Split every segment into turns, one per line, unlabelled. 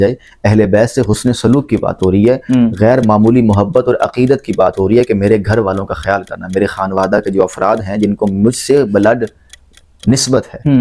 جائے، اہل بیت سے حسن سلوک کی بات ہو رہی ہے، غیر معمولی محبت اور عقیدت کی بات ہو رہی ہے کہ میرے گھر والوں کا خیال کرنا، میرے خانوادہ کے جو افراد ہیں جن کو مجھ سے بلڈ نسبت ہے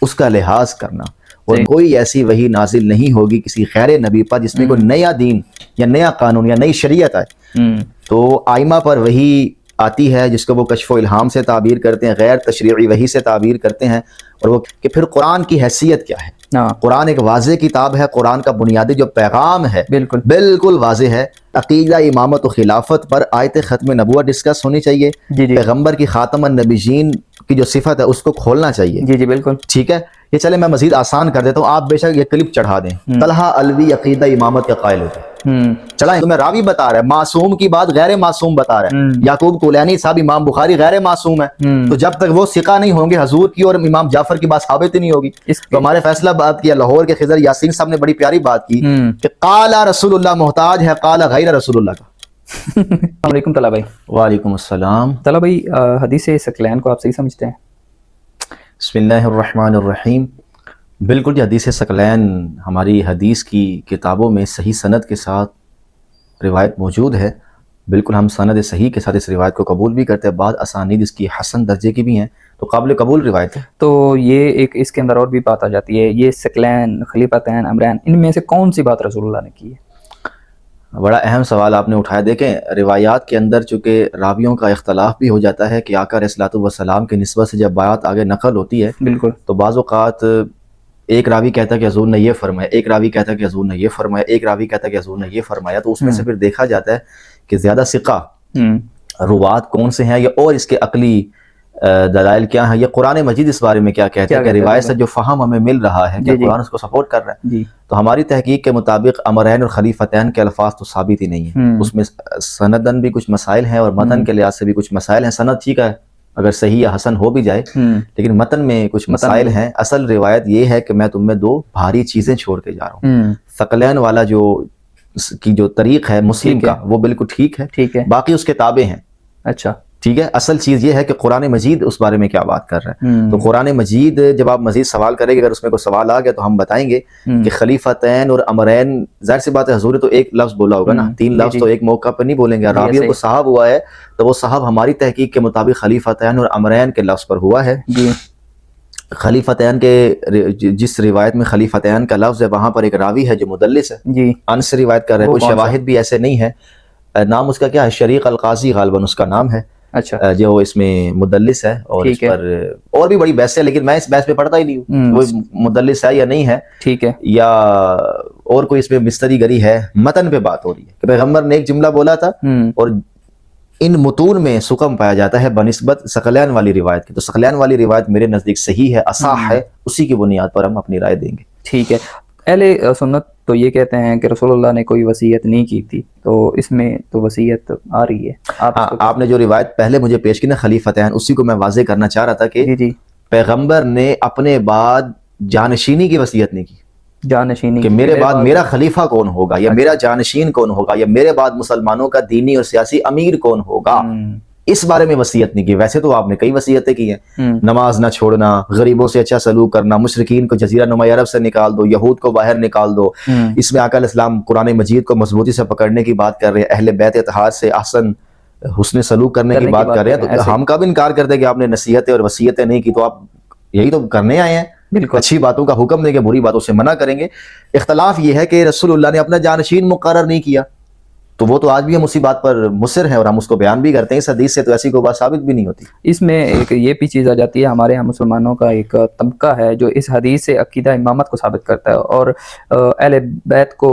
اس کا لحاظ کرنا، اور کوئی ایسی وحی نازل نہیں ہوگی کسی غیر نبی پر جس میں کوئی نیا دین یا نیا قانون یا نئی شریعت آئے۔ تو آئمہ پر وحی آتی ہے جس کو وہ کشف و الہام سے تعبیر کرتے ہیں، غیر تشریعی وحی سے تعبیر کرتے ہیں، اور وہ کہ پھر قرآن کی حیثیت کیا ہے۔ قرآن ایک واضح کتاب ہے، قرآن کا بنیادی جو پیغام ہے بالکل واضح ہے۔ عقیدہ امامت و خلافت پر آیت ختم نبوت ڈسکس ہونی چاہیے، پیغمبر کی خاتم النبیین کی جو صفت ہے اس کو کھولنا چاہیے۔
جی بالکل
ٹھیک ہے، یہ چلے میں مزید آسان کر دیتا ہوں، آپ بے شک یہ کلپ چڑھا دیں۔ طلحہ الوی عقیدہ امامت کے قائل ہوتے ہیں، چلائیں تمہیں راوی بتا رہا ہے، معصوم کی بات غیر معصوم بتا رہا ہے۔ یعقوب کولینی صاحب امام بخاری غیر معصوم ہے، تو جب تک وہ ثقہ نہیں ہوں گے حضور کی اور امام جعفر کی بات ثابت ہی نہیں ہوگی۔ تو ہمارے فیصلہ بات کیا لاہور کے خضر یاسین صاحب نے بڑی پیاری بات کی کہ قال رسول اللہ محتاج ہے قال غیر رسول اللہ کا۔
السلام علیکم طلحہ بھائی۔
وعلیکم السلام۔
طلحہ بھائی، حدیث ثقلین کو آپ صحیح سمجھتے ہیں؟
بسم اللہ الرحمن الرحیم۔ بالکل جی، حدیث ثقلین ہماری حدیث کی کتابوں میں صحیح سند کے ساتھ روایت موجود ہے، بالکل ہم سند صحیح کے ساتھ اس روایت کو قبول بھی کرتے ہیں، بعض اسانید اس کی حسن درجے کی بھی ہیں، تو قابل قبول روایت ہے۔
تو یہ ایک اس کے اندر اور بھی بات آ جاتی ہے، یہ ثقلین، خلیفتین، امرین، ان میں سے کون سی بات رسول اللہ نے کی ہے؟
بڑا اہم سوال آپ نے اٹھایا۔ دیکھیں روایات کے اندر چونکہ راویوں کا اختلاف بھی ہو جاتا ہے کہ آقا علیہ الصلوۃ والسلام کی نسبت سے جب بات آگے نقل ہوتی ہے
بالکل،
تو بعض اوقات ایک راوی کہتا ہے کہ حضور نے یہ فرمایا، ایک راوی کہتا ہے کہ حضور نے یہ فرمایا، ایک راوی کہتا ہے کہ حضور نے یہ فرمایا، تو اس میں سے پھر دیکھا جاتا ہے کہ زیادہ ثقہ روات کون سے ہیں، یا اور اس کے عقلی دلائل کیا ہیں، یا قرآن مجید اس بارے میں کیا کہتا ہے کہ روایت سے جو فہم ہمیں مل رہا ہے کہ قرآن اس کو سپورٹ کر رہا ہے۔ تو ہماری تحقیق کے مطابق امرین اور خلیفتین کے الفاظ تو ثابت ہی نہیں ہیں، اس میں سندن بھی کچھ مسائل ہیں اور متن کے لحاظ سے بھی کچھ مسائل ہیں۔ سند ٹھیک ہے اگر صحیح یا حسن ہو بھی جائے، لیکن متن میں کچھ مسائل ہیں۔ اصل روایت یہ ہے کہ میں تم میں دو بھاری چیزیں چھوڑ کے جا رہا ہوں۔ ثقلین والا جو طریق ہے مسلم کا وہ بالکل ٹھیک ہے، باقی اس کے تابع ہیں۔
اچھا
ٹھیک ہے، اصل چیز یہ ہے کہ قرآن مجید اس بارے میں کیا بات کر رہا ہے۔ تو قرآن مجید جب آپ مزید سوال کریں گے، اگر اس میں کوئی سوال آ گیا تو ہم بتائیں گے کہ خلیفتین اور امرین، ظاہر سی بات ہے حضور نے تو ایک لفظ بولا ہوگا نا، تین لفظ تو ایک موقع پہ نہیں بولیں گے۔ راویوں کو صحاب ہوا ہے تو وہ صحاب ہماری تحقیق کے مطابق خلیفتین اور امرین کے لفظ پر ہوا ہے۔ خلیفتین کے جس روایت میں خلیفتین کا لفظ ہے وہاں پر ایک راوی ہے جو مدلس ہے، ان سے روایت کر رہے ہیں، کوئی شواہد بھی ایسے نہیں ہے۔ نام اس کا کیا ہے؟ شریق القاضی غالباً اس کا نام ہے۔ اچھا، جو اس میں مدلس ہے، اور اس پر اور بھی بڑی بحث ہے، لیکن میں اس بحث پہ پڑھتا ہی نہیں ہوں وہ مدلس ہے یا نہیں ہے، ٹھیک ہے، یا اور کوئی اس پہ مستری گری ہے۔ متن پہ بات ہو رہی ہے کہ پیغمبر نے ایک جملہ بولا تھا، اور ان متون میں سکم پایا جاتا ہے بنسبت ثقلین والی روایت کی۔ تو ثقلین والی روایت میرے نزدیک صحیح ہے، اصح ہے، اسی کی بنیاد پر ہم اپنی رائے دیں گے۔
ٹھیک ہے۔ اہل سنت تو یہ کہتے ہیں کہ رسول اللہ نے کوئی وصیت نہیں کی تھی، تو اس میں تو وصیت آ رہی ہے۔
آپ نے جو روایت پہلے مجھے پیش کی نا خلیفتین، اسی کو میں واضح کرنا چاہ رہا تھا کہ پیغمبر نے اپنے بعد جانشینی کی وصیت نہیں کی،
جانشینی
کہ میرے بعد میرا خلیفہ کون ہوگا، یا میرا جانشین کون ہوگا، یا میرے بعد مسلمانوں کا دینی اور سیاسی امیر کون ہوگا، اس بارے میں وصیت نہیں کی۔ ویسے تو آپ نے کئی وصیتیں کی ہیں، نماز نہ چھوڑنا، غریبوں سے اچھا سلوک کرنا، مشرکین کو جزیرہ نما عرب سے نکال دو، یہود کو باہر نکال دو۔ اس میں آقا علیہ السلام قرآن مجید کو مضبوطی سے پکڑنے کی بات کر رہے ہیں، اہل بیت اطہار سے احسن حسن سلوک کرنے کی بات کر رہے ہیں۔ تو ہم کب انکار کرتے ہیں کہ آپ نے نصیحتیں اور وصیتیں نہیں کی؟ تو آپ یہی تو کرنے آئے ہیں، اچھی باتوں کا حکم دیں گے، بری باتوں سے منع کریں گے۔ اختلاف یہ ہے کہ رسول اللہ نے اپنا جانشین مقرر نہیں کیا، تو وہ تو آج بھی ہم اسی بات پر مصر ہیں اور ہم اس کو بیان بھی کرتے ہیں۔ اس حدیث سے تو ایسی کوئی بات ثابت بھی نہیں ہوتی۔
اس میں ایک یہ بھی چیز آ جاتی ہے، ہمارے یہاں مسلمانوں کا ایک طبقہ ہے جو اس حدیث سے عقیدہ امامت کو ثابت کرتا ہے اور اہل بیت کو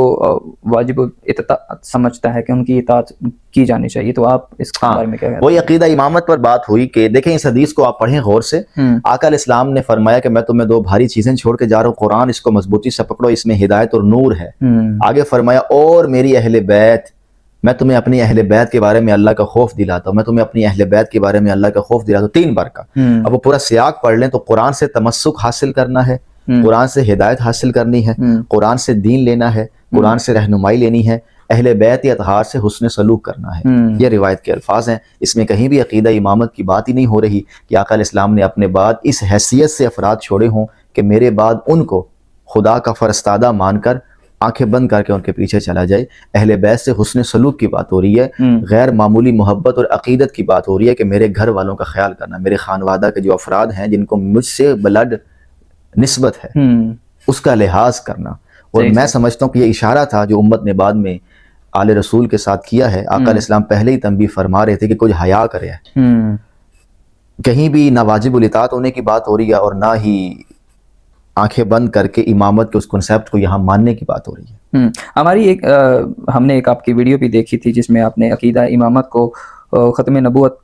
واجب اطاعت سمجھتا ہے کہ ان کی اطاعت کی جانی چاہیے۔ تو آپ اس کے بارے میں کیا کہتے ہیں؟
وہی عقیدہ امامت پر بات ہوئی کہ دیکھیں اس حدیث کو آپ پڑھیں غور سے۔ آقا علیہ السلام نے فرمایا کہ میں تمہیں دو بھاری چیزیں چھوڑ کے جا رہا ہوں، قرآن اس کو مضبوطی سے پکڑو، اس میں ہدایت اور نور ہے۔ آگے فرمایا اور میری اہل بیت، میں تمہیں اپنی اہل بیت کے بارے میں اللہ کا خوف دلاتا ہوں، میں تمہیں اپنی اہل بیت کے بارے میں اللہ کا خوف دلاتا ہوں، 3 بار کا۔ اب وہ پورا سیاق پڑھ لیں تو قرآن سے تمسک حاصل کرنا ہے، قرآن سے ہدایت حاصل کرنی ہے، قرآن سے دین لینا ہے، قرآن سے رہنمائی لینی ہے، اہل بیت اطہار سے حسن سلوک کرنا ہے۔ یہ روایت کے الفاظ ہیں، اس میں کہیں بھی عقیدہ امامت کی بات ہی نہیں ہو رہی کہ آقا علیہ السلام نے اپنے بعد اس حیثیت سے افراد چھوڑے ہوں کہ میرے بعد ان کو خدا کا فرستادہ مان کر آنکھیں بند کر کے ان کے پیچھے چلا جائے. اہل بیت سے حسن سلوک کی بات ہو رہی ہے, غیر معمولی محبت اور عقیدت کی بات ہو رہی ہے کہ میرے گھر والوں کا خیال کرنا, میرے خانوادہ کے جو افراد ہیں جن کو مجھ سے بلڈ نسبت ہے اس کا لحاظ کرنا. اور میں سمجھتا ہوں کہ یہ اشارہ تھا جو امت نے بعد میں آل رسول کے ساتھ کیا ہے. آقا علیہ السلام پہلے ہی تنبیہ فرما رہے تھے کہ کچھ حیا کرے. کہیں بھی نہ واجب الاطاعت ہونے کی بات ہو رہی ہے اور نہ ہی آنکھیں بند کر کے امامت کے اس کنسیپٹ کو یہاں ماننے کی بات ہو رہی ہے.
ہماری ہم نے ایک آپ کی ویڈیو بھی دیکھی تھی جس میں آپ نے عقیدہ امامت کو ختم نبوت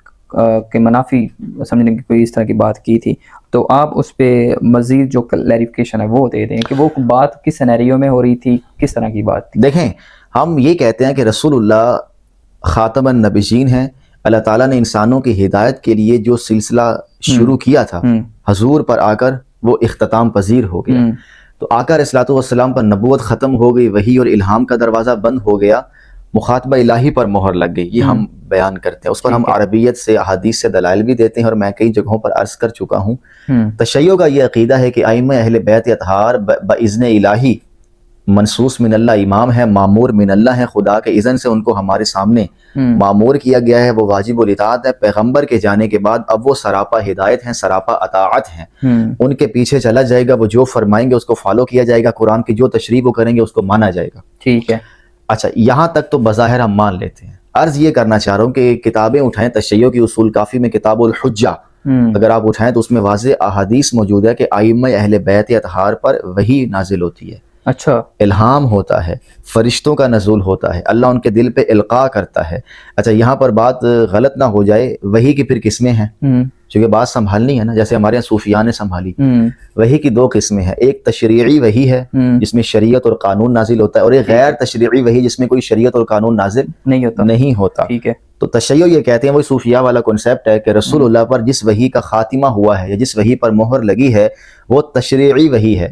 کے منافی سمجھنے کی کوئی اس طرح کی بات کی تھی, تو آپ اس پہ مزید جو کلیریفیکیشن ہے وہ دے دیں کہ وہ بات کس سینیریو میں ہو رہی تھی, کس طرح کی بات تھی.
دیکھیں, ہم یہ کہتے ہیں کہ رسول اللہ خاتم النبیین ہیں. اللہ تعالیٰ نے انسانوں کی ہدایت کے لیے جو سلسلہ شروع کیا تھا حضور پر آ کر وہ اختتام پذیر ہو گیا. تو آقا علیہ الصلوۃ والسلام پر نبوت ختم ہو گئی, وحی اور الہام کا دروازہ بند ہو گیا, مخاطبہ الہی پر مہر لگ گئی. یہ ہم بیان کرتے ہیں, اس پر ہم عربیت سے احادیث سے دلائل بھی دیتے ہیں اور میں کئی جگہوں پر عرض کر چکا ہوں. تشیع کا یہ عقیدہ ہے کہ ائمہ اہل بیت اطہار باذن الہی منصوص من اللہ امام ہے, معمور من اللہ ہے, خدا کے اذن سے ان کو ہمارے سامنے معمور کیا گیا ہے, وہ واجب الاطاعت ہے. پیغمبر کے جانے کے بعد اب وہ سراپا ہدایت ہیں, سراپا اطاعت ہیں. ان کے پیچھے چلا جائے گا, وہ جو فرمائیں گے اس کو فالو کیا جائے گا, قرآن کی جو تشریح وہ کریں گے اس کو مانا جائے گا.
ٹھیک ہے,
اچھا یہاں تک تو بظاہر ہم مان لیتے ہیں. عرض یہ کرنا چاہ رہا ہوں کہ کتابیں اٹھائیں, تشیع کی اصول کافی میں کتاب الحجہ اگر آپ اٹھائیں تو اس میں واضح احادیث موجود ہے کہ ائمہ اہل بیت اطہار پر وحی نازل ہوتی ہے.
اچھا,
الہام ہوتا ہے, فرشتوں کا نزول ہوتا ہے, اللہ ان کے دل پہ القاء کرتا ہے. اچھا یہاں پر بات غلط نہ ہو جائے, وحی کی پھر قسمیں ہیں چونکہ بات سنبھالنی ہے نا, جیسے ہمارے یہاں صوفیاء نے سنبھالی. وحی کی دو قسمیں ہیں, ایک تشریعی وحی ہے جس میں شریعت اور قانون نازل ہوتا ہے, اور ایک غیر تشریعی وحی جس میں کوئی شریعت اور قانون نازل نہیں ہوتا.
ٹھیک ہے,
تو تشیع یہ کہتے ہیں, وہی صوفیاء والا کنسیپٹ ہے کہ رسول اللہ پر جس وحی کا خاتمہ ہوا ہے یا جس وحی پر مہر لگی ہے وہ تشریعی وحی ہے.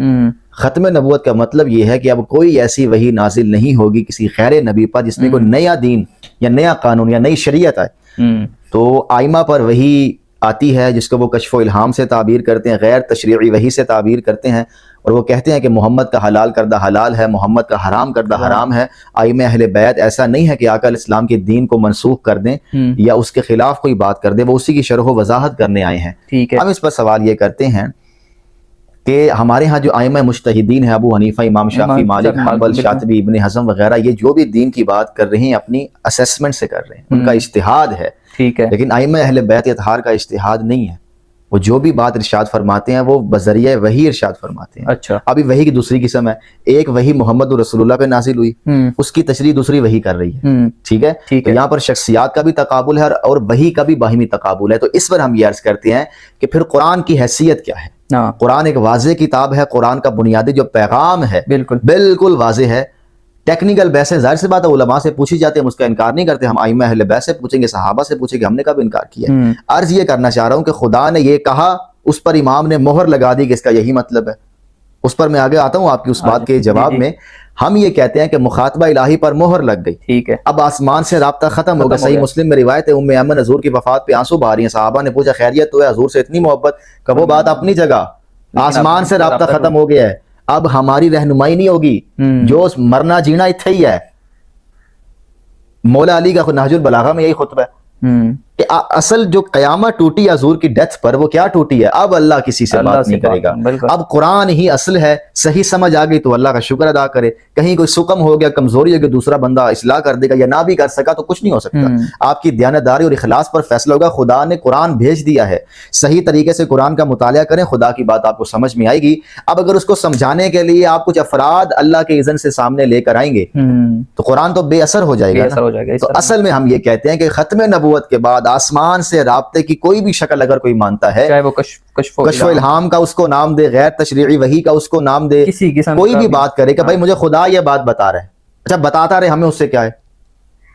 ختم نبوت کا مطلب یہ ہے کہ اب کوئی ایسی وحی نازل نہیں ہوگی کسی غیر نبی پر جس میں کوئی نیا دین یا نیا قانون یا نئی شریعت آئے. تو آئمہ پر وحی آتی ہے جس کو وہ کشف و الہام سے تعبیر کرتے ہیں, غیر تشریعی وحی سے تعبیر کرتے ہیں, اور وہ کہتے ہیں کہ محمد کا حلال کردہ حلال ہے, محمد کا حرام کردہ حرام ہے. ائمہ اہل بیت ایسا نہیں ہے کہ آقا علیہ السلام کے دین کو منسوخ کر دیں یا اس کے خلاف کوئی بات کر دیں, وہ اسی کی شرح و وضاحت کرنے آئے ہیں. ہم اس پر سوال یہ کرتے ہیں کہ ہمارے ہاں جو ائمہ مجتہدین ہیں, ابو حنیفہ, امام شافعی, مالک, حنبل, شاطبی, ابن حزم وغیرہ, یہ جو بھی دین کی بات کر رہے ہیں اپنی اسیسمنٹ سے کر رہے ہیں, ان کا اجتہاد ہے.
ٹھیک ہے,
لیکن ائمہ اہل بیت اطہار کا اجتہاد نہیں ہے. وہ جو بھی بات ارشاد فرماتے ہیں وہ بذریعہ وحی ارشاد فرماتے ہیں.
اچھا,
ابھی وحی کی دوسری قسم ہے, ایک وحی محمد رسول اللہ پہ نازل ہوئی, اس کی تشریح دوسری وحی کر رہی ہے. ٹھیک ہے, تو یہاں پر شخصیات کا بھی تقابل ہے اور وحی کا بھی باہمی تقابل ہے. تو اس پر ہم یہ عرض کرتے ہیں کہ پھر قرآن کی حیثیت کیا ہے. قرآن ایک واضح کتاب ہے, قرآن کا بنیادی جو پیغام ہے بالکل واضح ہے. ٹیکنیکل بحثیں ظاہر سی بات ہے علماء سے پوچھی جاتی ہے, ہم اس کا انکار نہیں کرتے. ہم ائمہ اہل بیت سے پوچھیں گے, صحابہ سے پوچھیں گے, ہم نے کب انکار کیا. عرض یہ کرنا چاہ رہا ہوں کہ خدا نے یہ کہا, اس پر امام نے مہر لگا دی کہ اس کا یہی مطلب ہے. اس پر میں آگے آتا ہوں آپ کی اس بات کے جواب میں. ہم یہ کہتے ہیں کہ مخاطبہ الہی پر مہر لگ گئی.
ٹھیک ہے,
اب آسمان سے رابطہ ختم ہو گیا. صحیح مسلم میں روایت ہے, ام ایمن حضور کی وفات پہ آنسو بہا رہی ہیں. صحابہ نے پوچھا خیریت تو ہے, حضور سے اتنی محبت کہ وہ بات اپنی جگہ, آسمان سے رابطہ ختم ہو گیا ہے, اب ہماری رہنمائی نہیں ہوگی, جو مرنا جینا اتھے ہی ہے. مولا علی کا نہج البلاغہ میں یہی خطبہ ہے کہ اصل جو قیامت ٹوٹی حضور کی ڈیتھ پر, وہ کیا ٹوٹی ہے, اب اللہ کسی سے بات نہیں کرے گا. اب قرآن ہی اصل ہے. صحیح سمجھ آ گئی تو اللہ کا شکر ادا کرے, کہیں کوئی سکم ہو گیا, کمزوری ہو گئی, دوسرا بندہ اصلاح کر دے گا, یا نہ بھی کر سکا تو کچھ نہیں ہو سکتا. آپ کی دیانتداری اور اخلاص پر فیصلہ ہوگا. خدا نے قرآن بھیج دیا ہے, صحیح طریقے سے قرآن کا مطالعہ کریں, خدا کی بات آپ کو سمجھ میں آئے گی. اب اگر اس کو سمجھانے کے لیے آپ کچھ افراد اللہ کے اذن سے سامنے لے کر آئیں گے تو قرآن تو بے اثر ہو جائے گا. تو اصل میں ہم یہ کہتے ہیں کہ ختم نبوت کے بعد آسمان سے رابطے کی کوئی بھی شکل اگر کوئی مانتا ہے,
چاہے وہ کشف
و الہام کا اس کو نام دے, غیر تشریعی وحی کا اس کو نام دے, کوئی بھی بات کرے کہ بھائی مجھے خدا یہ بات بتا رہا ہے, اچھا بتاتا رہے, ہمیں اس سے کیا ہے,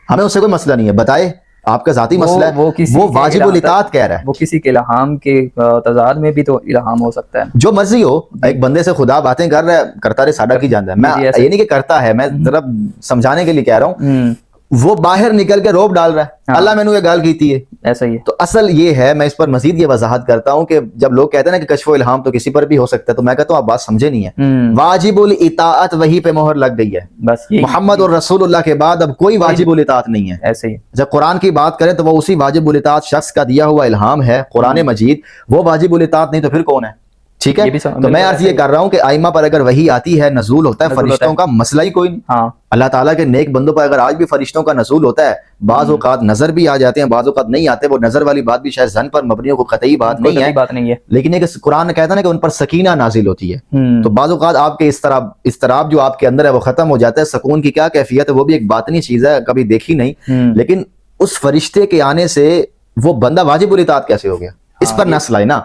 ہمیں اس سے کوئی مسئلہ نہیں ہے, بتائے, آپ کا ذاتی مسئلہ ہے. وہ واجب الاطاعت کہہ رہا ہے.
وہ کسی کے الہام کے تضاد میں بھی تو الہام ہو سکتا ہے,
جو مرضی ہو. ایک بندے سے خدا باتیں کر رہا ہے, کرتا رہے, ساڈا کی جانتا ہے. میں یہ نہیں کہ کرتا ہے, میں ذرا سمجھانے کے لیے کہہ رہا ہوں. وہ باہر نکل کے روب ڈال رہا ہے اللہ میں نے یہ گال کی ہے،
ایسا ہی ہے۔
تو اصل یہ ہے، میں اس پر مزید یہ وضاحت کرتا ہوں کہ جب لوگ کہتے ہیں نا کہ کشف و الہام تو کسی پر بھی ہو سکتا ہے، تو میں کہتا ہوں آپ بات سمجھے نہیں ہے، واجب الاطاعت وہی پہ مہر لگ گئی ہے،
بس
محمد اور رسول اللہ کے بعد اب کوئی واجب الاطاعت نہیں ہے۔
ایسے ہی
جب قرآن کی بات کریں تو وہ اسی واجب الاطاعت شخص کا دیا ہوا الہام ہے قرآن مجید، وہ واجب الاطاعت نہیں تو پھر کون ہے؟ ٹھیک ہے، تو میں عرض یہ کر رہا ہوں کہ ائمہ پر اگر وحی آتی ہے، نزول ہوتا ہے، فرشتوں کا مسئلہ ہی کوئی نہیں۔
ہاں
اللہ تعالیٰ کے نیک بندوں پر اگر آج بھی فرشتوں کا نزول ہوتا ہے، بعض اوقات نظر بھی آ جاتے ہیں، بعض اوقات نہیں آتے، وہ نظر والی بات بھی شاید ظن پر مبنی ہو، کوئی قطعی بات نہیں ہے، لیکن ایک قرآن کہتا ہے نا کہ ان پر سکینہ نازل ہوتی ہے، تو بعض اوقات آپ کے اضطراب جو آپ کے اندر ہے وہ ختم ہو جاتا ہے۔ سکون کی کیا کیفیت ہے وہ بھی ایک باطنی چیز ہے، کبھی دیکھی نہیں، لیکن اس فرشتے کے آنے سے وہ بندہ واجب الاطاعت کیسے ہو گیا؟ اس پر نسل ہے نا۔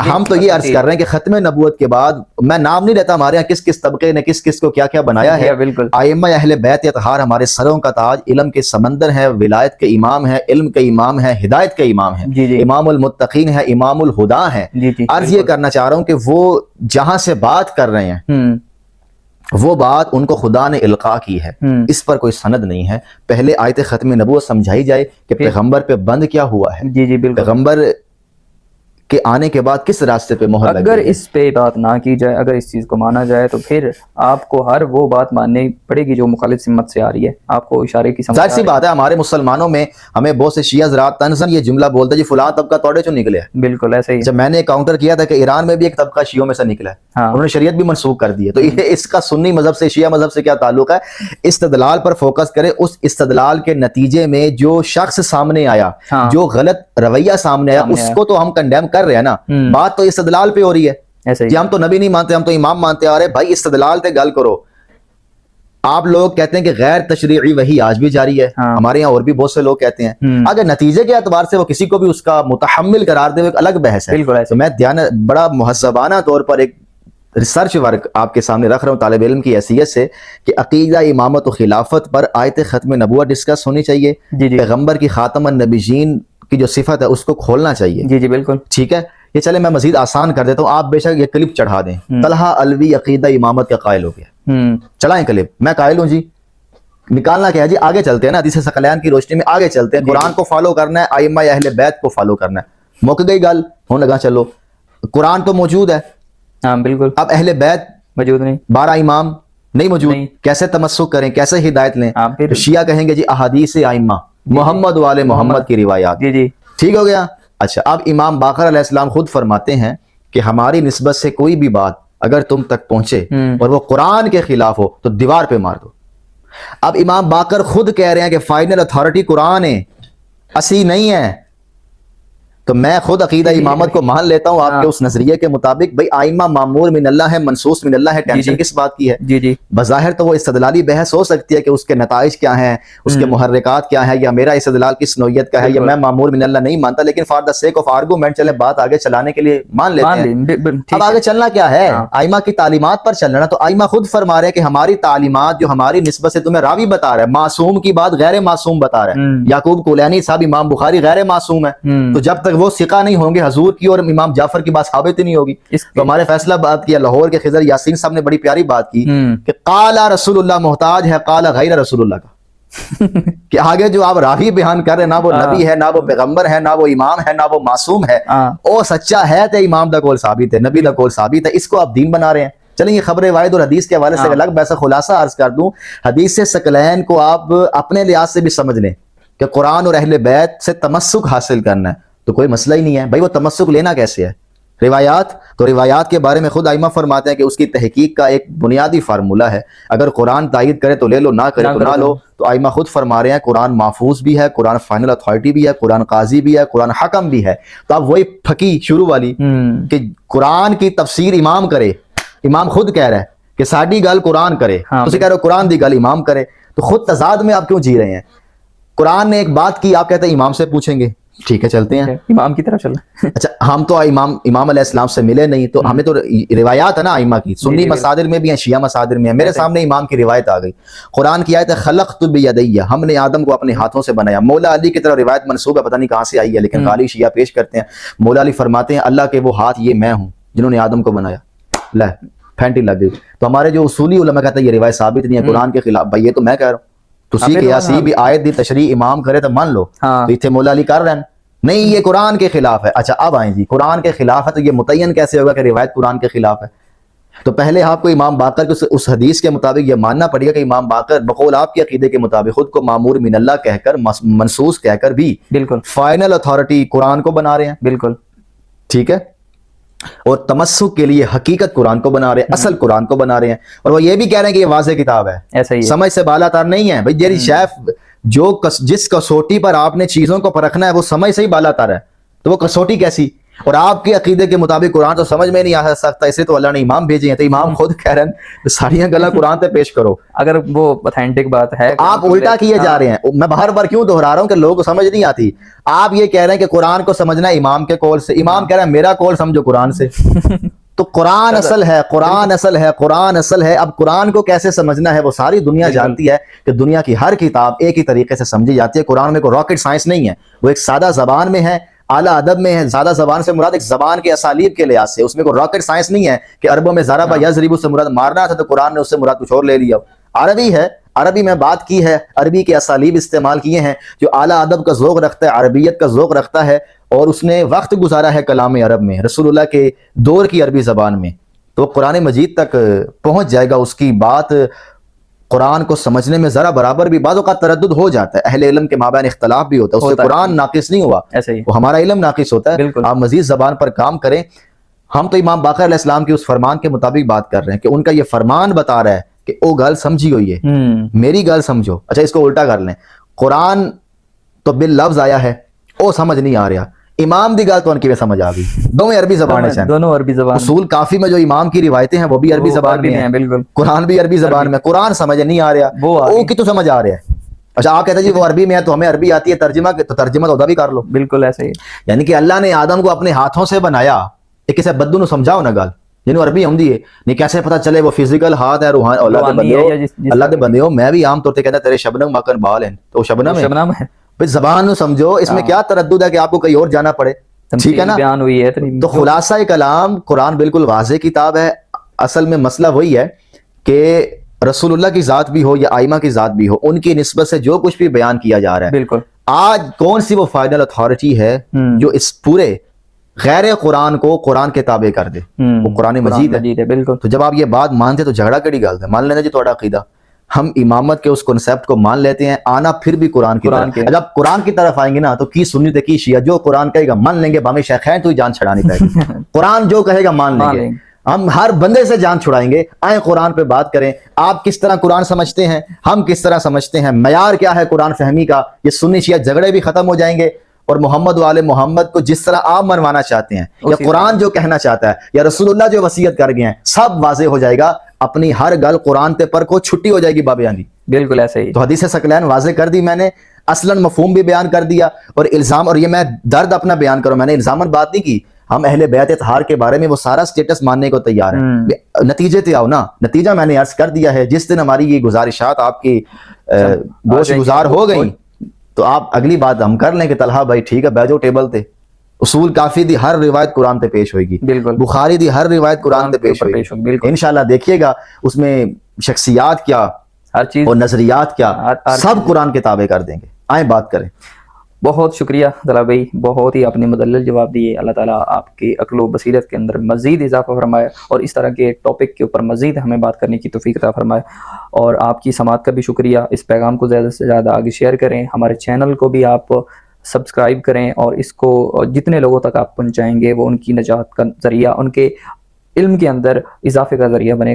ہم تو یہ عرض کر رہے ہیں کہ ختم نبوت کے بعد، میں نام نہیں لیتا ہمارے یہاں کس کس طبقے نے کس کس کو کیا کیا بنایا ہے، ائمہ اہل بیت اطہار ہمارے سروں کا تاج، علم کے سمندر ہے، ولایت کے امام ہے، علم کے امام ہے، ہدایت کے امام ہے، امام المتقین ہے، امام الہدا ہے۔ عرض یہ کرنا چاہ رہا ہوں کہ وہ جہاں سے بات کر رہے ہیں وہ بات ان کو خدا نے القاء کی ہے، اس پر کوئی سند نہیں ہے۔ پہلے آیت ختم نبوت سمجھائی جائے کہ پیغمبر پہ بند کیا ہوا ہے، پیغمبر کے آنے کے بعد کس راستے پہ مہر لگ
اگر
گئی ہے۔
اس پہ بات نہ کی جائے، اگر اس چیز کو مانا جائے تو پھر آپ کو ہر وہ بات ماننی پڑے گی جو مخالف سمت سے آ رہی ہے، آپ کو اشارے کی سمجھ
ظاہر سی بات ہے ہمارے مسلمانوں میں ہمیں بہت سے شیعہ حضرات طنزاً یہ جملہ بولتے ہیں جی فلاں طبقہ توڑے چوں نکلے ہے۔
بالکل ایسے ہی۔
جب میں نے کاؤنٹر کیا تھا کہ ایران میں بھی ایک طبقہ شیعوں میں سے نکلا ہے، انہوں نے شریعت بھی منسوخ کر دی ہے، تو یہ اس کا سنی مذہب سے شیعہ مذہب سے کیا تعلق ہے؟ استدلال پر فوکس کرے، اس استدلال کے نتیجے میں جو شخص سامنے آیا، جو غلط رویہ سامنے آیا، اس کو تو ہم کنڈیم کر رہے ہیں نا، بات تو استدلال پہ ہو رہی ہے کہ ہم تو نبی نہیں مانتے، ہم تو امام مانتے آ رہے۔ بھائی استدلال تے گل کرو۔ آپ لوگ کہتے ہیں کہ غیر تشریعی وحی آج بھی جاری ہے، ہمارے یہاں اور بھی بہت سے لوگ کہتے ہیں، اگر نتیجے کے اعتبار سے وہ کسی کو بھی اس کا متحمل قرار دے، وہ ایک الگ بحث ہے۔ تو میں بڑا مہذبانہ طور پر ایک ریسرچ ورک آپ کے سامنے رکھ رہا ہوں طالب علم کی حیثیت سے کہ عقیدہ امامت و خلافت پر آیت ختم نبوت ڈسکس ہونی چاہیے، پیغمبر کی خاتم النبیین کی جو صفت ہے اس کو کھولنا چاہیے۔
جی بالکل
ٹھیک ہے، یہ چلے میں مزید آسان کر دیتا ہوں، آپ بے شک یہ کلپ چڑھا دیں، طلحہ علوی عقیدہ امامت کا قائل ہو گیا، چلائیں کلپ، میں قائل ہوں جی، نکالنا کیا ہے جی، آگے چلتے ہیں نا، حدیث ثقلین کی روشنی میں آگے چلتے ہیں، قرآن کو فالو کرنا ہے، ائمہ اہل بیت کو فالو کرنا ہے۔ موقع گئی گل ہونے لگا، چلو قرآن تو موجود ہے،
ہاں بالکل،
اب اہل بیت
موجود نہیں،
12 امام نہیں موجود، کیسے تمسک کریں، کیسے ہدایت لیں؟ شیعہ کہیں گے جی احادیث ائمہ، محمد والے محمد کی روایات، ٹھیک ہو گیا۔ اچھا، اب امام باقر علیہ السلام خود فرماتے ہیں کہ ہماری نسبت سے کوئی بھی بات اگر تم تک پہنچے اور وہ قرآن کے خلاف ہو تو دیوار پہ مار دو۔ اب امام باقر خود کہہ رہے ہیں کہ فائنل اتھارٹی قرآن ہے، اسی نہیں ہے، تو میں خود عقیدہ امامت کو مان لیتا ہوں آپ کے اس نظریے کے مطابق۔ بھائی ائمہ معمور من اللہ ہے، منصوص من اللہ ہے، ٹینشن کس بات کی ہے؟ بظاہر تو وہ استدلالی بحث ہو سکتی ہے کہ اس کے نتائج کیا ہیں، اس کے محرکات کیا ہیں، یا میرا استدلال کس نوعیت کا ہے، یا میں معمور من اللہ نہیں مانتا، لیکن for the sake of argument چلے بات آگے چلانے کے لیے مان لیتے ہیں۔ اب آگے چلنا کیا ہے؟ ائمہ کی تعلیمات پر چلنا۔ تو ائمہ خود فرما رہے ہیں کہ ہماری تعلیمات جو ہماری نسبت سے تمہیں راوی بتا رہا ہے، معصوم کی بات غیر معصوم بتا رہا ہے، یعقوب کولینی صاحب امام بخاری غیر معصوم ہے، تو جب تک وہ ثقہ نہیں ہوں گے حضور کی اور امام جعفر کی بات ثابت ہی نہیں ہوگی۔ تو ہمارے فیصلہ بات کیا، لاہور کے خضر یاسین صاحب نے بڑی پیاری بات کی کہ قال رسول اللہ محتاج ہے قال غیر رسول اللہ کا، کہ آگے جو آپ راوی بیان کر رہے ہیں، نہ وہ نبی ہے، نہ وہ پیغمبر ہے، نہ وہ امام ہے، نہ وہ معصوم ہے، او سچا ہے تے امام دا قول ثابت ہے، نبی دا قول ثابت ہے، اس کو آپ دین بنا رہے ہیں۔ چلیں یہ خبر واحد اور حدیث کے حوالے سے الگ ویسا خلاصہ عرض کر دوں، حدیث ثقلین کو آپ اپنے لحاظ سے بھی سمجھ لیں کہ قرآن اور اہل بیت سے تمسک حاصل کرنا ہے تو کوئی مسئلہ ہی نہیں ہے۔ بھائی وہ تمسک لینا کیسے ہے؟ روایات، تو روایات کے بارے میں خود ائمہ فرماتے ہیں کہ اس کی تحقیق کا ایک بنیادی فارمولہ ہے، اگر قرآن تائید کرے تو لے لو، نہ کرے تو نہ لو۔ تو ائمہ خود فرما رہے ہیں قرآن محفوظ بھی ہے، قرآن فائنل اتھارٹی بھی ہے، قرآن قاضی بھی ہے، قرآن حکم بھی ہے۔ تو اب وہی پھکی شروع والی کہ قرآن کی تفسیر امام کرے، امام خود کہہ رہا ہے کہ ساڈی گل قرآن کرے، تسی کہہ رہے ہو قرآن دی گل امام کرے، تو خود تضاد میں آپ کیوں جی رہے ہیں؟ قرآن نے ایک بات کی، آپ کہتے ہیں امام سے پوچھیں گے، ٹھیک ہے چلتے ہیں
امام کی طرف چلنا۔
اچھا ہم تو امام علیہ السلام سے ملے نہیں، تو ہمیں تو روایات ہے نا ائمہ کی، سنی مصادر میں بھی ہیں، شیعہ مصادر میں ہیں، میرے سامنے امام کی روایت آ گئی، قرآن کی آیت ہے خلقت بیدی، ہم نے آدم کو اپنے ہاتھوں سے بنایا۔ مولا علی کی طرف روایت منسوب ہے، پتہ نہیں کہاں سے آئی ہے، لیکن غالی شیعہ پیش کرتے ہیں، مولا علی فرماتے ہیں اللہ کے وہ ہاتھ یہ میں ہوں جنہوں نے آدم کو بنایا۔ پھینٹی لگ گئی۔ تو ہمارے جو اصولی علماء کہتے ہیں یہ روایت ثابت نہیں ہے، قرآن کے خلاف۔ بھائی یہ تو میں کہہ رہا ہوں تسی
بالکل،
کہ اسی
ہاں۔
بھی آیت دی تشریح امام کرے تو مان لو
ہاں
تو اتنے مولا علی کر رہے ہیں نہیں یہ قرآن کے خلاف ہے. اچھا اب آئیں جی قرآن کے خلاف ہے تو یہ متعین کیسے ہوگا کہ روایت قرآن کے خلاف ہے؟ تو پہلے آپ کو امام باقر کے اس حدیث کے مطابق یہ ماننا پڑے گا کہ امام باقر بقول آپ کے عقیدے کے مطابق خود کو مامور من اللہ کہہ کر منصوص کہہ کر بھی
بالکل
فائنل اتھارٹی قرآن کو بنا رہے ہیں.
بالکل
ٹھیک ہے. اور تمسک کے لیے حقیقت قرآن کو بنا رہے ہیں, اصل قرآن کو بنا رہے ہیں, اور وہ یہ بھی کہہ رہے ہیں کہ یہ واضح کتاب ہے,
ایسا ہی ہے.
سمجھ سے بالا تر نہیں ہے بھائی. جیری شیف جس کسوٹی پر آپ نے چیزوں کو پرکھنا ہے وہ سمجھ سے ہی بالا تر ہے, تو وہ کسوٹی کیسی؟ اور آپ کے عقیدے کے مطابق قرآن تو سمجھ میں نہیں آ سکتا, اسے تو اللہ نے امام بھیجے ہیں, تو امام خود کہہ رہے ہیں ساریاں گلا قرآن تے پیش کرو.
اگر وہ اوتھینٹک بات ہے
آپ الٹا کیے جا رہے ہیں. میں بار بار کیوں دہرا رہا ہوں کہ لوگوں کو سمجھ نہیں آتی. آپ یہ کہہ رہے ہیں کہ قرآن کو سمجھنا امام کے قول سے, امام کہہ رہا ہے میرا قول سمجھو قرآن سے. تو قرآن اصل ہے, قرآن اصل ہے, قرآن اصل ہے. اب قرآن کو کیسے سمجھنا ہے وہ ساری دنیا جانتی ہے کہ دنیا کی ہر کتاب ایک ہی طریقے سے سمجھی جاتی ہے. قرآن میں کوئی راکٹ سائنس نہیں ہے, وہ ایک سادہ زبان میں ہے, اعلیٰ ادب میں ہے. سادہ زبان سے مراد ایک زبان کے اسالیب کے لحاظ سے, اس میں کوئی راکٹ سائنس نہیں ہے کہ عربوں میں ضرب یضرب سے مراد مارنا تھا تو قرآن نے اس سے مراد کچھ اور لے لیا. عربی ہے, عربی میں بات کی ہے, عربی کے اسالیب استعمال کیے ہیں, جو اعلیٰ ادب کا ذوق رکھتا ہے, عربیت کا ذوق رکھتا ہے, اور اس نے وقت گزارا ہے کلام عرب میں, رسول اللہ کے دور کی عربی زبان میں, تو قرآن مجید تک پہنچ جائے گا. اس کی بات قرآن کو سمجھنے میں ذرا برابر بھی بعض اوقات تردد ہو جاتا ہے, اہل علم کے مابین اختلاف بھی ہوتا ہے, اس سے قرآن ناقص نہیں ہوا, وہ ہمارا علم ناقص ہوتا ہے. آپ مزید زبان پر کام کریں. ہم تو امام باقر علیہ السلام کے اس فرمان کے مطابق بات کر رہے ہیں کہ ان کا یہ فرمان بتا رہا ہے کہ او گل سمجھی ہوئی ہے, میری گل سمجھو. اچھا اس کو الٹا کر لیں, قرآن تو باللفظ آیا ہے, او سمجھ نہیں آ رہا, امام دی گل تو ان کی سمجھ آ گئی. دونوں عربی زبان ہے,
دونوں عربی زبان.
اصول کافی میں جو امام کی روایتیں ہیں وہ بھی عربی زبان میں ہیں,
بالکل,
قرآن بھی عربی زبان میں. قرآن سمجھ نہیں آ رہا, وہ کی تو سمجھ آ رہا ہے. اچھا آپ کہتے ہیں جی وہ عربی میں ہے تو ہمیں عربی آتی ہے, ترجمہ تو ترجمہ تو بھی کر لو.
بالکل ایسے ہی.
یعنی کہ اللہ نے آدم کو اپنے ہاتھوں سے بنایا, ایک کسی بدو نو سمجھاؤ نا گل جنہوں عربی ہوندی ہے, نہیں کیسے پتہ چلے وہ فزیکل ہاتھ ہے, روحانی. اللہ دے بندے ہو, اللہ دے بندے ہو, میں بھی عام طور پہ کہتا تیرے شبنم مکن بال ہیں, تو شبنم ہے بھائی. زبان نو سمجھو, اس میں کیا تردد ہے کہ آپ کو کہیں اور جانا پڑے. ٹھیک ہے نا,
بیان ہوئی ہے.
تو خلاصہ کلام قرآن بالکل واضح کتاب ہے. اصل میں مسئلہ وہی ہے کہ رسول اللہ کی ذات بھی ہو یا آئمہ کی ذات بھی ہو, ان کی نسبت سے جو کچھ بھی بیان کیا جا رہا ہے,
بالکل
آج کون سی وہ فائنل اتھارٹی ہے جو اس پورے غیر قرآن کو قرآن کے تابع کر دے؟ وہ قرآن مجید ہے.
بالکل.
تو جب آپ یہ بات مانتے تو جھگڑا کیڑی گل ہے؟ مان لینا جی تھوڑا عقیدہ, ہم امامت کے اس کنسیپٹ کو مان لیتے ہیں, آنا پھر بھی قرآن کی طرف. جب قرآن کی طرف آئیں گے نا تو کی سنی تے کی شیعہ, جو قرآن کہے گا مان لیں گے, بامی شیخین تو ہی جان چھڑانی پڑے گی. قرآن جو کہے گا مان لیں گے, ہم ہر بندے سے جان چھڑائیں گے. آئیں قرآن پہ بات کریں, آپ کس طرح قرآن سمجھتے ہیں, ہم کس طرح سمجھتے ہیں, معیار کیا ہے قرآن فہمی کا. یہ سنی شیعہ جھگڑے بھی ختم ہو جائیں گے, اور محمد والے محمد کو جس طرح آپ منوانا چاہتے ہیں, یا قرآن جو کہنا چاہتا ہے, یا رسول اللہ جو وصیت کر گئے ہیں, سب واضح ہو جائے گا. اپنی ہر گل قرآن تے پر کو چھٹی ہو جائے گی بابیانی.
بالکل ایسے ہی.
تو حدیث ثقلین واضح کر دی میں نے, اصلاً مفہوم بھی بیان کر دیا, اور الزام, اور یہ میں درد اپنا بیان کروں, میں نے الزامت بات نہیں کی. ہم اہل بیت اطہار کے بارے میں وہ سارا سٹیٹس ماننے کو تیار ہیں. نتیجے تے آؤ نا, نتیجہ میں نے عرض کر دیا ہے. جس دن ہماری یہ گزارشات آپ کی گوش گزار ہو گئی تو آپ اگلی بات ہم کر لیں کہ طلحہ بھائی ٹھیک ہے بیٹھو ٹیبل تے, اصول کافی دی ہر روایت قرآن تے پیش ہوئے گی, بخاری دی ہر روایت قرآن تے پیش ہوئے گی. انشاءاللہ دیکھیے گا اس میں شخصیات کیا,
ہر چیز
اور نظریات کیا, سب قرآن کے تابع کر دیں گے. آئیں بات کریں.
بہت شکریہ طلحہ بھائی, بہت ہی آپ نے مدلل جواب دیے. اللہ تعالیٰ آپ کی عقل و بصیرت کے اندر مزید اضافہ فرمائے, اور اس طرح کے ٹاپک کے اوپر مزید ہمیں بات کرنے کی توفیق عطا فرمائے. اور آپ کی سماعت کا بھی شکریہ. اس پیغام کو زیادہ سے زیادہ آگے شیئر کریں, ہمارے چینل کو بھی آپ سبسکرائب کریں, اور اس کو جتنے لوگوں تک آپ پہنچائیں گے وہ ان کی نجات کا ذریعہ, ان کے علم کے اندر اضافے کا ذریعہ بنے.